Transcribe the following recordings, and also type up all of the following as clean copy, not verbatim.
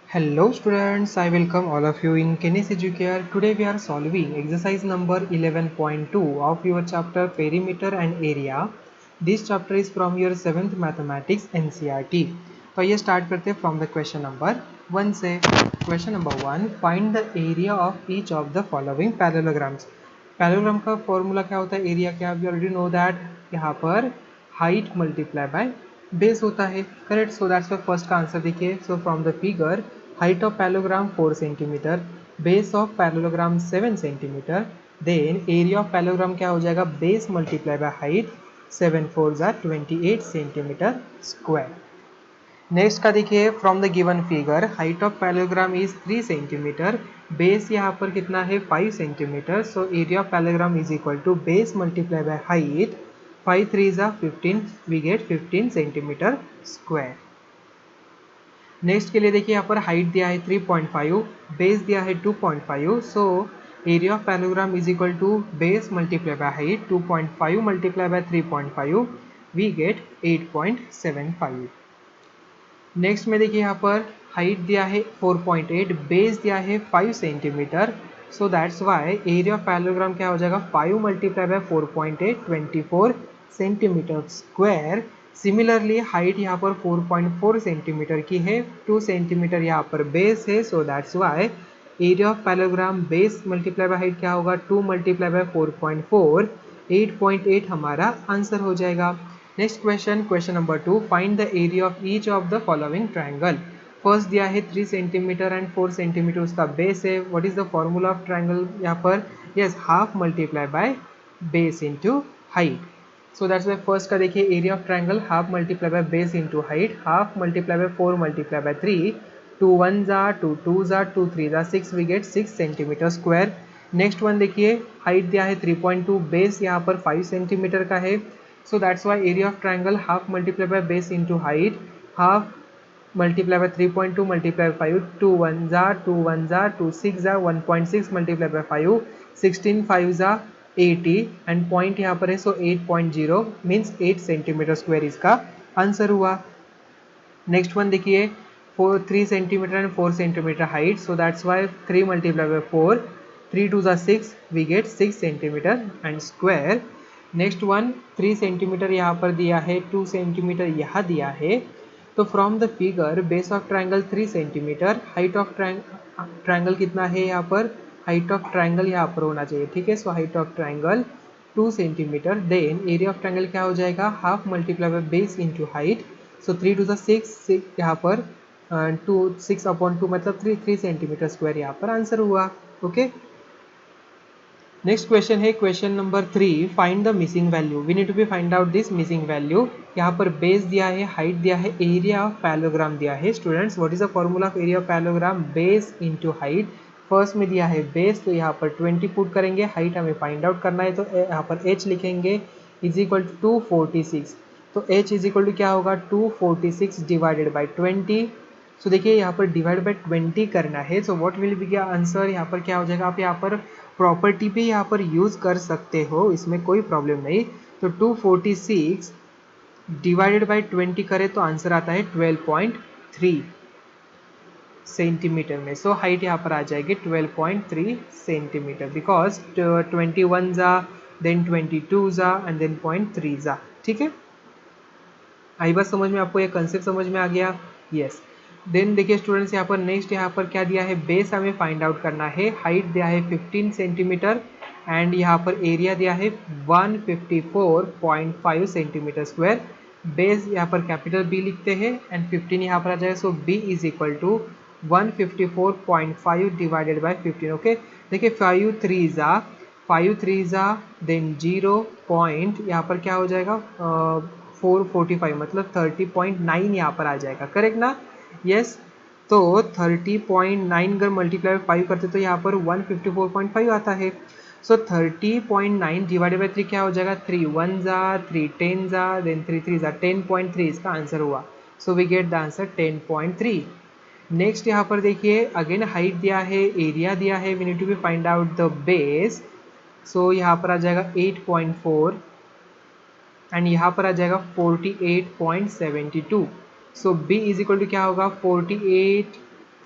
Hello students, I welcome all of you in Kenis Educare. Today we are solving exercise number 11.2 of your chapter Perimeter and Area. This chapter is from your 7th Mathematics NCERT. तो ये start करते हैं from the question number 1 से. Question number 1, find the area of each of the following parallelograms. Parallelogram का formula क्या होता है, area क्या, वी ऑलरेडी नो दैट. यहाँ पर हाइट मल्टीप्लाई बाय बेस होता है, correct. So that's Y first का आंसर देखिए. सो from the figure height of parallelogram 4 cm, base of parallelogram 7 cm, then area of parallelogram क्या हो जाएगा, base multiply by height, 7 4 are 28 cm square. Next का देखिए, from the given figure height of parallelogram is 3 centimetre, base यहाँ पर कितना है 5 centimetre. So area of parallelogram is equal to base multiply by height, 5 3 is 15, we get 15 centimetre square. Next के लिए देखिए, यहाँ पर हाइट दिया है 3.5, बेस दिया है 2.5. So area of parallelogram is equal to base multiply by height 2.5 multiply by 3.5, we get 8.75. Next में देखिए, यहाँ पर हाइट दिया है 4.8, बेस दिया है 5 centimetre. So that's Y area of parallelogram क्या हो जाएगा, 5 multiply bye 4.8, 24 centimetre square. Similarly height यहाँ पर 4.4 सेंटीमीटर की है, 2 सेंटीमीटर यहाँ पर बेस है. सो that's Y area of parallelogram base multiply by height क्या होगा, 2 मल्टीप्लाई बाय 4.4, 8.8 हमारा आंसर हो जाएगा. Next question, question number 2, find the area of each of the following triangle. First दिया है 3 सेंटीमीटर एंड 4 सेंटीमीटर उसका बेस है. What is the formula of triangle, यहाँ पर yes half multiply by base into height. So that's Y first का देखिए, area of triangle half multiply by base into height, half multiply by 4 multiply by 3, 2 1 जा 2 2 जा 2 3 जा 6, we get 6 centimetre square. Next one देखिए, height दिया है 3.2, base यहाँ पर 5 सेंटीमीटर का है. So that's why area of triangle half multiply by base into height, half multiply by 3.2 multiply by 5, 2 1 जा 2 1 जा 2 6 जा 1.6 multiply by 5, 16 5 जा 80 एंड पॉइंट यहाँ पर है. सो 8.0 मीन्स 8 सेंटीमीटर स्क्वायर इसका आंसर हुआ. नेक्स्ट वन देखिए, 3 centimetre and 4 centimetre height. So that's why 3 multiply by 4, 3 2 जा 6, we get 6 centimetre and square. Next one 3 centimetre यहाँ पर दिया है, 2 सेंटीमीटर यहाँ दिया है. तो from the figure base of triangle 3 centimetre, height of triangle कितना है, यहाँ पर हाइट ऑफ ट्रायंगल यहाँ पर होना चाहिए, ठीक है. So height of triangle 2 centimetre, then area of triangle क्या हो जाएगा, half multiply by base into height. So 3 2 6 यहाँ पर 2 6/2 मतलब 3 सेंटीमीटर स्क्वायर यहाँ पर आंसर हुआ. ओके. नेक्स्ट क्वेश्चन है question number 3, find the missing value. We need to be find out this missing value. यहाँ पर बेस दिया है, हाइट दिया है, एरिया ऑफ पैरेललोग्राम दिया है. Students, what is the formula of area of parallelogram, base into height. First में दिया है बेस, तो यहाँ पर 20 पुट करेंगे, हाइट हमें फाइंड आउट करना है, तो यहाँ पर h लिखेंगे इज इक्वल टू 246. तो h इज इक्वल टू क्या होगा, 246 डिवाइडेड बाई 20. सो देखिए यहाँ पर डिवाइड बाई 20 करना है. So what will be answer, यहाँ पर क्या हो जाएगा, आप यहाँ पर प्रॉपर्टी भी यहाँ पर यूज़ कर सकते हो, इसमें कोई प्रॉब्लम नहीं. तो 246 डिवाइडेड बाई 20 करें तो आंसर आता है 12.3 सेंटीमीटर में. सो हाइट यहाँ पर आ जाएगी 12.3 सेंटीमीटर, बिकॉज 21 जा देन 22 जा एंड देन 0.3 जा. ठीक है, आई बात समझ में, आपको ये कंसेप्ट समझ में आ गया. यस. देन देखिए स्टूडेंट्स, यहाँ पर नेक्स्ट यहाँ पर क्या दिया है, बेस हमें फाइंड आउट करना है. हाइट दिया है 15 सेंटीमीटर एंड यहाँ पर एरिया दिया है 154.5 सेंटीमीटर स्क्वायर. बेस यहाँ पर कैपिटल बी लिखते हैं एंड 15 यहाँ पर आ जाएगा. So b is equal to 154.5 divided by 15. Okay, देखिए 5 3 जा देन 0 पॉइंट यहाँ पर क्या हो जाएगा, 445 मतलब 30.9 यहाँ पर आ जाएगा, करेक्ट ना. यस. तो 30.9 अगर मल्टीप्लाई 5 करते तो यहाँ पर 154.5 आता है. सो 30.9 डिवाइडेड बाई 3 क्या हो जाएगा, 3 1 जा 3 10 जा देन 3 3 जा 10.3 इसका आंसर हुआ. So we get the answer 10.3. Next यहाँ पर देखिए, अगेन हाइट दिया है, एरिया दिया है, we need to be find out the base. So यहाँ पर आ जाएगा 8.4 एंड यहाँ पर आ जाएगा 48.72. सो b इज इक्वल टू क्या होगा, 48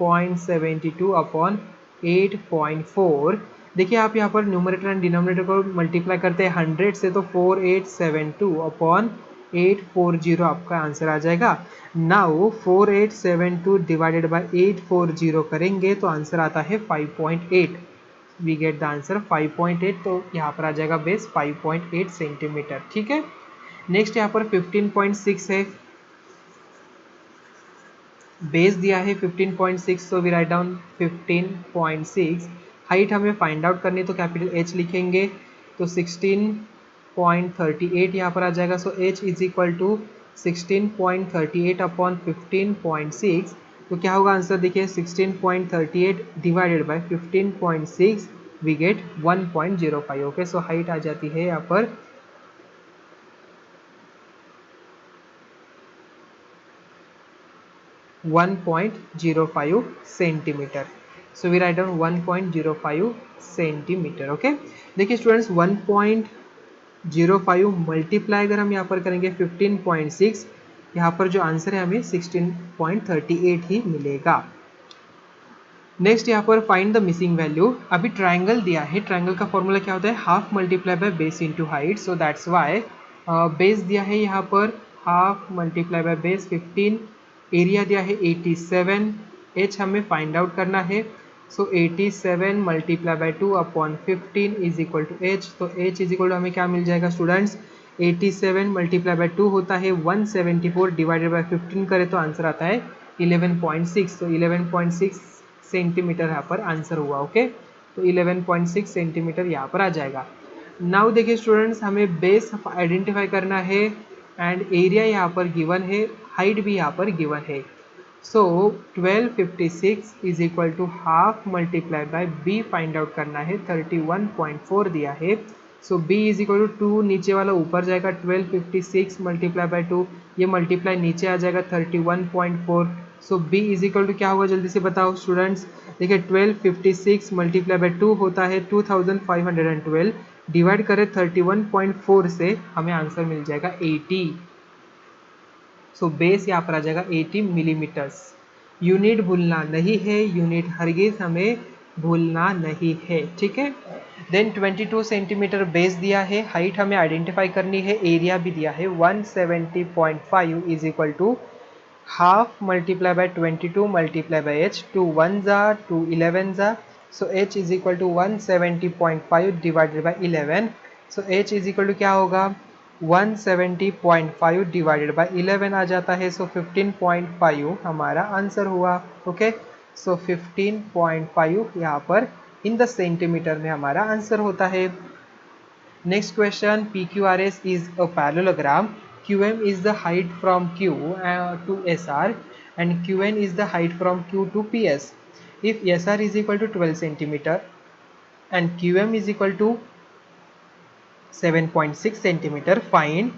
8.72 अपॉन 8.4। देखिए आप यहाँ पर न्यूमरेटर एंड डिनोमिनेटर को मल्टीप्लाई करते हैं 100 से, तो 4872 अपॉन 840 आपका आंसर आ जाएगा। नाउ 4872 डिवाइडेड बाय 840 करेंगे तो आंसर आता है 5.8। वी गेट द आंसर 5.8, तो यहाँ पर आ जाएगा बेस 5.8 सेंटीमीटर। ठीक है, नेक्स्ट यहाँ पर 15.6 है, बेस दिया है 15.6, तो वी राइट डाउन 15.6। हाइट हमें फाइंड आउट करनी, तो कैपिटल H लिखेंगे, तो 16.38 यहाँ पर आ जाएगा। So H is equal to 16.38 upon 15.6, तो क्या होगा आंसर, देखिए 16.38 divided by 15.6 we get 1.05। Okay, so height आ जाती है यहाँ पर 1.05 centimetre. So we write down 1.05 centimetre. Okay, देखिए स्टूडेंट्स 1.05 मल्टीप्लाई अगर हम यहाँ पर करेंगे 15.6, यहाँ पर जो आंसर है हमें 16.38 ही मिलेगा। नेक्स्ट यहाँ पर फाइंड द मिसिंग वैल्यू। अभी ट्राइंगल दिया है, ट्राइंगल का फॉर्मूला क्या होता है, half multiply by base into height. So that's why base दिया है यहाँ पर half multiply by base 15, area दिया है 87, एच हमें फाइंड आउट करना है। सो 87 multiply by 2 upon 15 is equal to H. तो एच इज इक्वल टू हमें क्या मिल जाएगा स्टूडेंट्स, 87 मल्टीप्लाई बाय 2 होता है 174, डिवाइडेड बाय 15 करें तो आंसर आता है 11.6। तो 11.6 सेंटीमीटर यहाँ पर आंसर हुआ। ओके, तो 11.6 सेंटीमीटर यहाँ पर आ जाएगा। नाउ देखिए स्टूडेंट्स, हमें बेस आइडेंटिफाई करना है एंड एरिया यहाँ पर गिवन है, हाइट भी यहाँ पर गिवन है। So 1256 is equal to half multiply by B find out करना है, 31.4 दिया है। So b is equal to 2, नीचे वाला ऊपर जाएगा, 1256 मल्टीप्लाई बाय 2, ये मल्टीप्लाई नीचे आ जाएगा 31.4। सो b इज इक्वल टू क्या होगा, जल्दी से बताओ स्टूडेंट्स। देखिए 1256 मल्टीप्लाई बाय 2 होता है 2512, डिवाइड करें 31.4 से, हमें आंसर मिल जाएगा 80। सो बेस यहाँ पर आ जाएगा 80 मिलीमीटर्स। यूनिट भूलना नहीं है, यूनिट हरगिज हमें भूलना नहीं है। ठीक है, देन 22 सेंटीमीटर बेस दिया है, हाइट हमें आइडेंटिफाई करनी है, एरिया भी दिया है 170.5 is equal to half multiply by 22 multiply by H, 2 1 जा 2 11 जा। So H is equal to 170.5 divided by 11। So H is equal to क्या होगा, 170.5 डिवाइडेड बाय 11 आ जाता है। सो 15.5 हमारा आंसर हुआ। ओके, सो 15.5 यहाँ पर इन द सेंटीमीटर में हमारा आंसर होता है। Next question, PQRS is a parallelogram. QM is the height from Q to SR and QN is the height from Q to PS. If SR is equal to 12 centimeter and QM is equal to 7.6 centimeter, find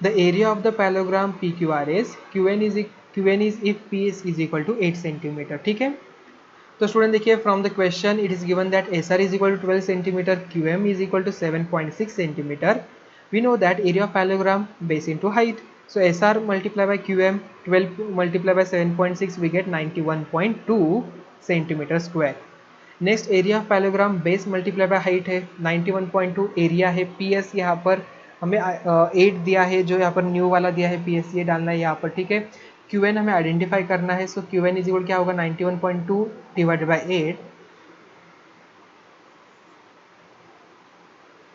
the area of the parallelogram PQRS. QN is if PS is equal to 8 centimeter. ठीक है, तो student देखिए from the question it is given that S R is equal to 12 centimetre, Q M is equal to 7.6 centimetre. We know that area of parallelogram base into height. So S R multiply by Q M 12 multiply by 7.6 we get 91.2 centimetre square. Next area of parallelogram base multiply by height है 91.2, area है P S, यहाँ पर हमें 8 दिया है, जो यहाँ पर न्यू वाला दिया है पी एस, ये डालना है यहाँ पर। ठीक है, क्यू एन हमें आइडेंटिफाई करना है। सो क्यू एन इज इक्वल क्या होगा, 91.2 डिवाइडेड बाय 8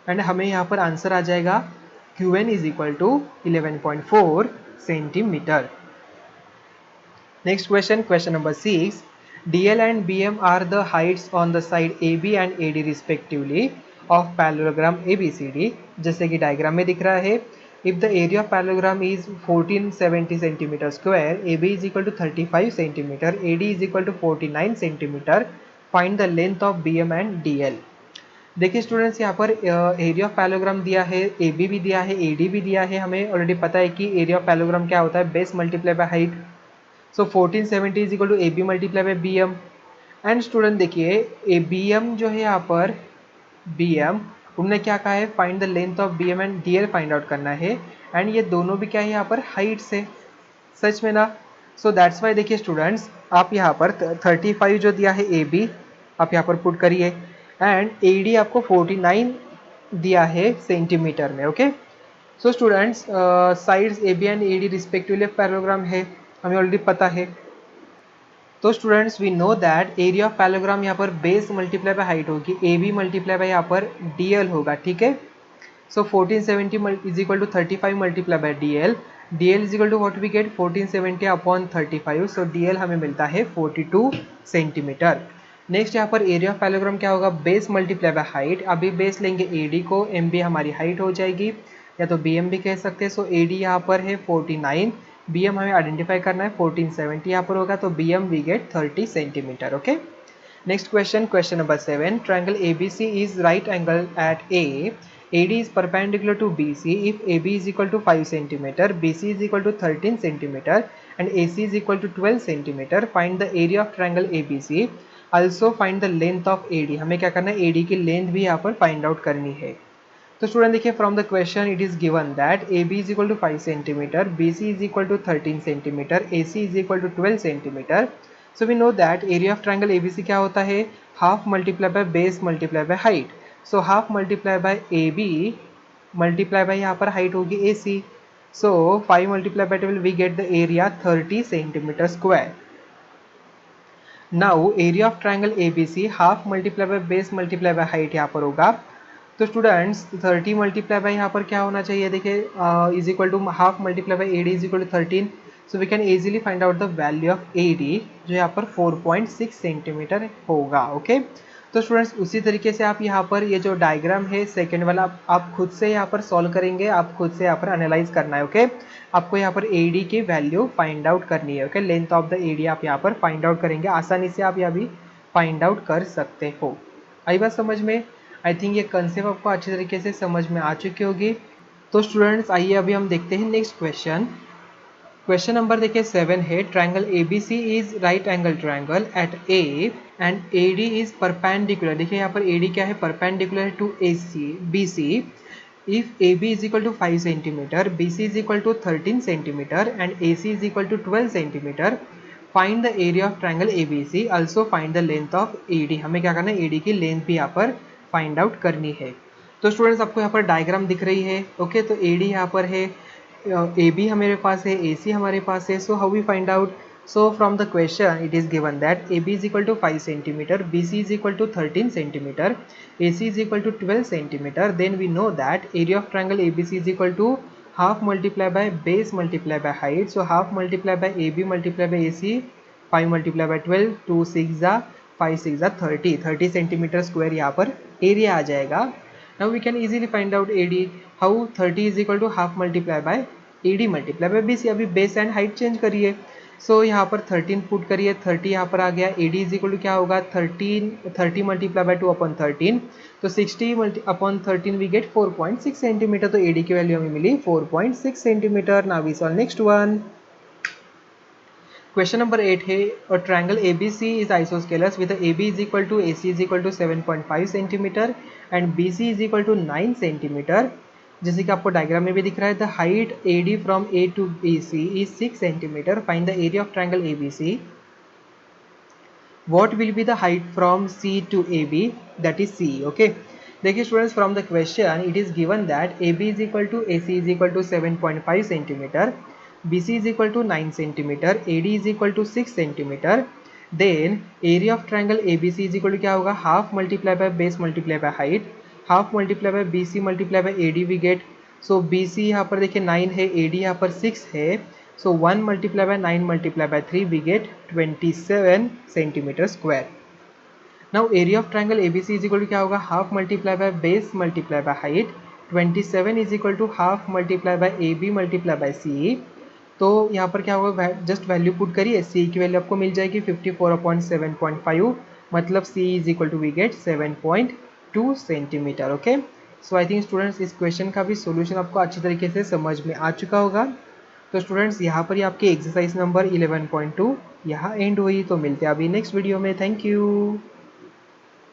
एंड हमें यहाँ पर आंसर आ जाएगा Q N is equal to 11.4 centimetre. Next question, question number 6, DL and BM are the heights on the side AB and AD respectively of parallelogram ABCD। जैसे कि diagram में दिख रहा है, if the area of parallelogram is 1470 centimeter square, AB is equal to 35 centimeter, AD is equal to 49 centimeter, find the length of BM and DL। देखिए students, यहाँ पर area of parallelogram दिया है, AB भी दिया है, AD भी दिया है। हमें ऑलरेडी पता है कि एरिया ऑफ पैरेललोग्राम क्या होता है, base multiply by height. So 1470 is equal to AB multiply by BM। And student देखिए ए BM जो है यहाँ पर BM, उन्होंने क्या कहा है, find the length of BM and DL find out करना है। एंड ये दोनों भी क्या है यहाँ पर हाइट से, सच में ना। सो दैट्स वाई देखिए स्टूडेंट्स, आप यहाँ पर 35 जो दिया है ए बी आप यहाँ पर पुट करिए, एंड ए डी आपको 49 दिया है सेंटीमीटर में। Okay, so students sides A B and A D respectively parallelogram है, हमें ऑलरेडी पता है। तो students we know that area of parallelogram यहाँ पर बेस मल्टीप्लाई बाय हाइट होगी, ए बी मल्टीप्लाई बाय यहाँ पर डी एल होगा, ठीक है। So 1470 is equal to 35 multiply by D L, D L is equal to what we get 1470 upon 35, so D L हमें मिलता है 42 सेंटीमीटर। नेक्स्ट यहाँ पर एरिया ऑफ पैरेललोग्राम क्या होगा, बेस मल्टीप्लाई बाय हाइट, अभी बेस लेंगे ए डी को, एम बी हमारी हाइट हो जाएगी या तो बी एम भी कह सकते हैं। सो ए डी यहाँ पर है 49, बी एम हमें आइडेंटिफाई करना है 1470 यहाँ पर होगा, तो B M we get 30 centimetre. Okay, next question, question number 7, triangle ABC is right angle at A, AD is perpendicular to BC if AB is equal to 5 cm, BC is equal to 13 cm and AC is equal to 12 cm. Find the area of triangle ABC. Also find the length of AD. हमें क्या करना है, AD की length भी यहाँ पर find out करनी है। तो स्टूडेंट देखिए, from the question it is given that AB is equal to 5 cm, BC is equal to 13 cm, AC is equal to 12 cm. So we know that area of triangle ABC क्या होता है, half multiply by base multiply by height. So half multiply by A B multiply by यहाँ पर height होगी A C, so 5 multiply by 12 we get the area 30 centimetre square. Now area of triangle A B C half multiply by base multiply by height यहाँ पर होगा। तो students 30 multiply by यहाँ पर क्या होना चाहिए, देखिए is equal to half multiply by A D is equal to 13, so we can easily find out the value of A D जो यहाँ पर 4.6 सेंटीमीटर होगा। ओके, तो स्टूडेंट्स उसी तरीके से आप यहाँ पर ये जो डायग्राम है सेकेंड वाला आप खुद से यहाँ पर सॉल्व करेंगे, आप खुद से यहाँ पर एनालाइज करना है। ओके, आपको यहाँ पर ए डी की वैल्यू फाइंड आउट करनी है। Okay, length of the A D आप यहाँ पर फाइंड आउट करेंगे, आसानी से आप यहाँ भी फाइंड आउट कर सकते हो। आई बात समझ में? आई थिंक ये कंसेप्ट आपको अच्छी तरीके से समझ में आ चुकी होगी। तो स्टूडेंट्स आइए अभी हम देखते हैं नेक्स्ट क्वेश्चन। क्वेश्चन नंबर देखिए 7 है, triangle ABC is right angle triangle at A and AD is perpendicular. देखिए यहाँ पर AD क्या है, perpendicular to BC if AB is equal to 5 centimetre, BC is equal to 13 centimetre and AC is equal to 12 centimetre. Find the area of triangle ABC, also find the length of AD। हमें क्या करना है, AD की length भी यहाँ पर find out करनी है। तो स्टूडेंट्स आपको यहाँ पर डायग्राम दिख रही है। ओके, तो AD यहाँ पर है, ए बी हमारे पास है, ए सी हमारे पास है। So how we find out, so from the question it is given that A B is equal to 5 centimetre, B C is equal to 13 centimetre, A C is equal to 12 centimetre. Then we know that area of triangle A B C is equal to half multiply by base multiply by height. So half multiply by A B multiply by A C, 5 multiply by 12, 2 6 जा 5 6 जा 30 centimetre square यहाँ पर area आ जाएगा। Now we can easily find out AD. How 30 is equal to half multiply by AD multiply by BC. अभी base and height change करिए। सो यहाँ पर 13 put करिए, 30 यहाँ पर आ गया। AD इज इक्वल टू क्या होगा, 30 मल्टीप्लाई बाय 2 अपॉन 13, तो 60 अपॉन 13 वी गेट 4.6 सेंटीमीटर। तो AD की वैल्यू हमें मिली 4.6 centimetre. Now we solve next one. Question number 8 है, और triangle ABC is isosceles with AB is equal to AC is equal to 7.5 centimetre and BC is equal to 9 centimetre. जैसे कि आपको diagram में भी दिख रहा है, the height AD from A to BC is 6 centimetre. Find the area of triangle ABC. What will be the height from C to AB, that is C. Okay, देखिए students, from the question it is given that AB is equal to AC is equal to 7.5 centimetre, BC is equal to 9 centimeter, AD is equal to 6 centimeter. Then area of triangle ABC is equal to क्या होगा, half multiply by base multiply by height, half multiply by BC multiply by AD we get. So BC यहाँ पर देखिए 9 है, AD यहाँ पर 6 है, so 1 multiply by 9 multiply by 3 we get 27 centimeter square. Now area of triangle ABC is equal to क्या होगा, half multiply by base multiply by height, 27 is equal to half multiply by AB multiply by CE. तो यहाँ पर क्या होगा, just value put करिए, सी की value आपको मिल जाएगी 54/7.5, मतलब c is equal to we get 7.2 centimetre. Okay, so I think students इस क्वेश्चन का भी सॉल्यूशन आपको अच्छी तरीके से समझ में आ चुका होगा। तो स्टूडेंट्स यहाँ पर ही आपकी एक्सरसाइज नंबर 11.2 यहाँ एंड हुई। तो मिलते हैं अभी नेक्स्ट वीडियो में। Thank you.